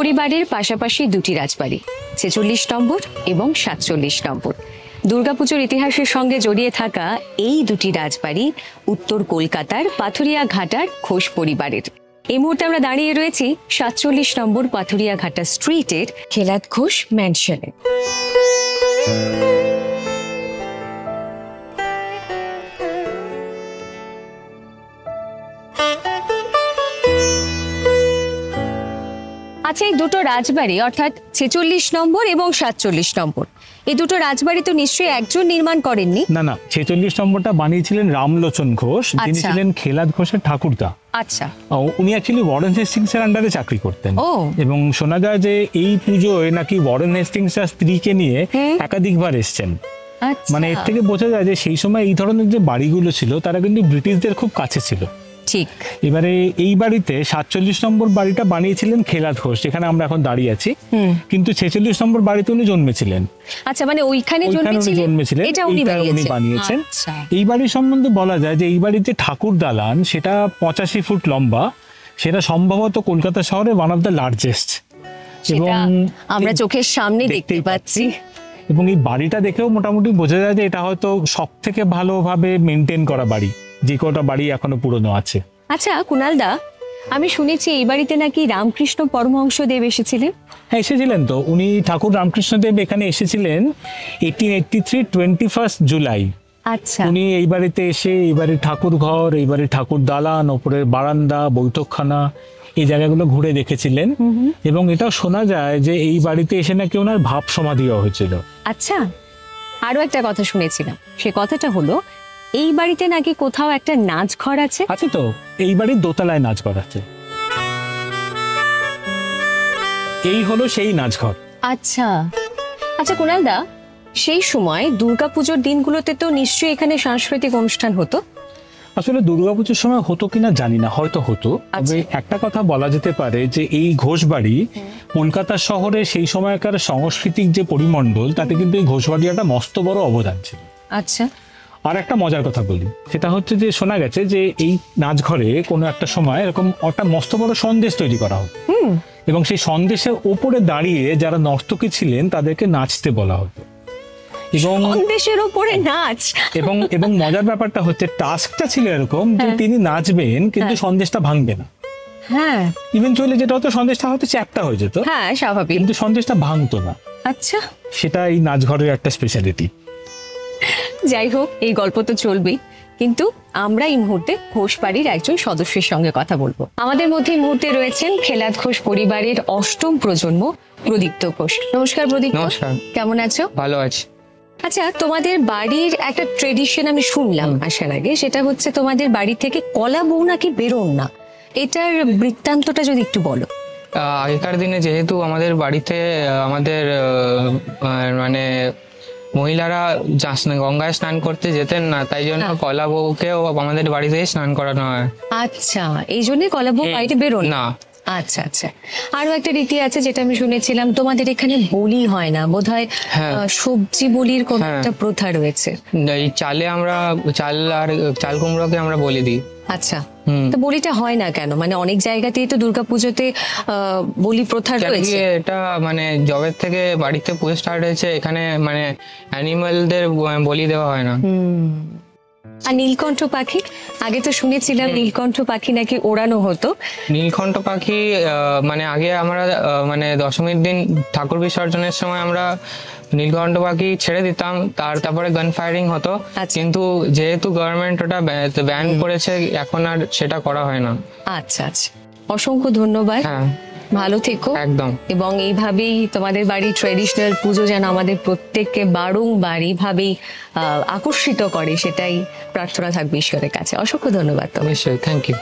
পরিবারের পাশাপাশি দুটি রাজবাড়ি ৪৬ নম্বর এবং ৪৭ নম্বর। দুর্গাপুজোর ইতিহাসের সঙ্গে জড়িয়ে থাকা এই দুটি রাজবাড়ি উত্তর কলকাতার পাথুরিয়া ঘাটার ঘোষ পরিবারের। এই মুহূর্তে আমরা দাঁড়িয়ে রয়েছি ৪৭ নম্বর পাথুরিয়া ঘাটা স্ট্রিটের খেলাদ ঘোষ ম্যানশনে। আচ্ছা, এই দুটো রাজবাড়ি অর্থাৎ ৪৬ নম্বর এবং ৪৭ নম্বর, এই দুটো রাজবাড়ি তো নিশ্চয়ই একজন নির্মাণ করেননি? না না, ৪৬ নম্বরটা বানিয়েছিলেন রামলোচন ঘোষ, যিনি ছিলেন খেলাদ ঘোষের ঠাকুরদা। আচ্ছা, উনি অ্যাকচুয়ালি ওয়ারেন হেস্টিংস এর আন্ডারে চাকরি করতেন। এবং শোনা যায় যে এই পুজোয় নাকি ওয়ারেন হেস্টিংস তার স্ত্রীকে নিয়ে একাধিকবার এসেছেন। মানে এর থেকে বোঝা যায় যে সেই সময় এই ধরনের যে বাড়িগুলো ছিল তারা কিন্তু ব্রিটিশদের খুব কাছে ছিল। ঠিক। এবারে এই বাড়িতে ৪৭ নম্বর বাড়িটা বানিয়েছিলেন খেলাদ ঘোষ, যেখানে আমরা এখন দাঁড়িয়ে আছি, কিন্তু ৪৬ নম্বর বাড়িতে উনি জন্মেছিলেন। আচ্ছা, মানে ওইখানে জন্মেছিলেন, এটা উনি বানিয়েছেন। এই বাড়ির সম্বন্ধে বলা যায় যে এই বাড়িতে ঠাকুর দালান সেটা ৮৫ ফুট লম্বা, সেটা সম্ভবত কলকাতা শহরে ওয়ান অফ দ্য লার্জেস্ট, এবং আমরা চোখের সামনে দেখতে পাচ্ছি। এবং এই বাড়িটা দেখেও মোটামুটি বোঝা যায় যে এটা হয়তো সব থেকে ভালোভাবে মেনটেন করা বাড়ি, যে কটা বাড়ি এখনো পুরনো আছে। আচ্ছা কুণাল দা, আমি শুনেছি এই বাড়িতে নাকি রামকৃষ্ণ পরমহংসদেব এসেছিলেন। হ্যাঁ, এসেছিলেন তো। উনি ঠাকুর রামকৃষ্ণদেব এখানে এসেছিলেন 1883 21 জুলাই। আচ্ছা। উনি এই বাড়িতে এসে এই বাড়ির ঠাকুর ঘর, এই বাড়ির ঠাকুর দালান, ওপরের বারান্দা, বৈঠকখানা, এই জায়গাগুলো ঘুরে দেখেছিলেন। এবং এটাও শোনা যায় যে এই বাড়িতে এসে নাকি ওনার ভাব সমাধিও হয়েছিল। আচ্ছা, আরো একটা কথা শুনেছিলাম, সে কথাটা হলো এই বাড়িতে নাকি কোথাও একটা নাচ ঘর আছে। আছে তো, এই বাড়ির দোতলায় নাচ ঘর আছে। এই হলো সেই নাচ ঘর। আচ্ছা আচ্ছা কুণাল দা, সেই সময় দুর্গাপুজোর দিনগুলোতে তো নিশ্চয়ই এখানে সাংস্কৃতিক অনুষ্ঠান হতো। আসলে দুর্গাপুজোর সময় হতো কিনা জানি না, হয়তো হতো। তবে একটা কথা বলা যেতে পারে যে এই ঘোষবাড়ি কলকাতা শহরে সেই সময়কার সাংস্কৃতিক যে পরিমণ্ডল, তাতে কিন্তু এই ঘোষবাড়ি একটা মস্ত বড় অবদান ছিল। আচ্ছা। আর একটা মজার কথা বলি, সেটা হচ্ছে যে শোনা গেছে যে এই নাচঘরে কোনো একটা সময় এরকম একটা মস্ত বড় সন্দেশ তৈরি করা হতো, এবং সেই সন্দেশের ওপরে দাঁড়িয়ে যারা নর্তকী ছিলেন তাদেরকে নাচতে বলা হতো। এবং সন্দেশের উপরে নাচ, এবং মজার ব্যাপারটা হচ্ছে টাস্কটা ছিল এরকম যে তিনি নাচবেন কিন্তু সন্দেশটা ভাঙবে না। হ্যাঁ, ইভেনচুয়ালি যেটা হতো সন্দেশটা হয়তো চ্যাপ্টা হয়ে যেত, হ্যাঁ স্বাভাবিক, কিন্তু সন্দেশটা ভাঙতো না। আচ্ছা, সেটা এই নাচঘরের একটা স্পেশালিটি। যাই হোক, এই গল্প তো চলবেই, কিন্তু আমরা এই মুহূর্তে ঘোষ বাড়ির একজন সদস্যের সঙ্গে কথা বলবো। আমাদের মধ্যে এই মুহূর্তে রয়েছেন খেলাদ ঘোষ পরিবারের অষ্টম প্রজন্ম প্রদীপ্ত ঘোষ। নমস্কার প্রদীপ্ত। নমস্কার। কেমন আছো? ভালো আছি। আচ্ছা, তোমাদের বাড়ির একটা ট্রেডিশন আমি শুনলাম আসার আগে, সেটা হচ্ছে তোমাদের বাড়ি থেকে কলা বউ নাকি বেরোন না। এটার বৃত্তান্তটা যদি একটু বলো। আগেকার দিনে যেহেতু আমাদের বাড়িতে আমাদের মানে মহিলারা গঙ্গায় স্নান করতে যেতেন না, তাই জন্য কলা বউকেও আমাদের বাড়িতে স্নান করানো হয়। আচ্ছা, এই জন্য কলা বউ বাড়িতে বেরোন না। আচ্ছা আচ্ছা। আরো একটা রীতি আছে যেটা আমি শুনেছিলাম, তোমাদের এখানে বলি হয় না বোধহয়, সবজি বলির কোন একটা প্রথা রয়েছে। এই চালে আমরা চাল কুমড়োকে আমরা বলি দিই। আচ্ছা, তো বলিটা হয় না কেন? মানে অনেক জায়গাতেই তো দুর্গাপুজোতে বলি প্রথা রয়েছে। এটা মানে জবের থেকে বাড়িতে পুজো স্টার্ট হয়েছে, এখানে মানে অ্যানিমালদের বলি দেওয়া হয় না। আর নীলকণ্ঠ পাখি, আগে তো শুনেছিলাম নীলকণ্ঠ পাখি নাকি ওড়ানো হতো। নীলকণ্ঠ পাখি মানে আগে আমরা মানে দশমীর দিন ঠাকুর বিসর্জনের সময় আমরা নীলকণ্ঠ পাখি ছেড়ে দিতাম, তারপরে গান ফায়ারিং হতো। কিন্তু যেহেতু গভর্নমেন্ট ওটা ব্যান করেছে, এখন আর সেটা করা হয় না। আচ্ছা আচ্ছা, অসংখ্য ধন্যবাদ। ভালো থেকো একদম। এবং এইভাবেই তোমাদের বাড়ির ট্রেডিশনাল পুজো যেন আমাদের প্রত্যেককে বারংবার এইভাবেই আকর্ষিত করে, সেটাই প্রার্থনা থাকবে ঈশ্বরের কাছে। অসংখ্য ধন্যবাদ। নিশ্চয়ই, থ্যাংক ইউ।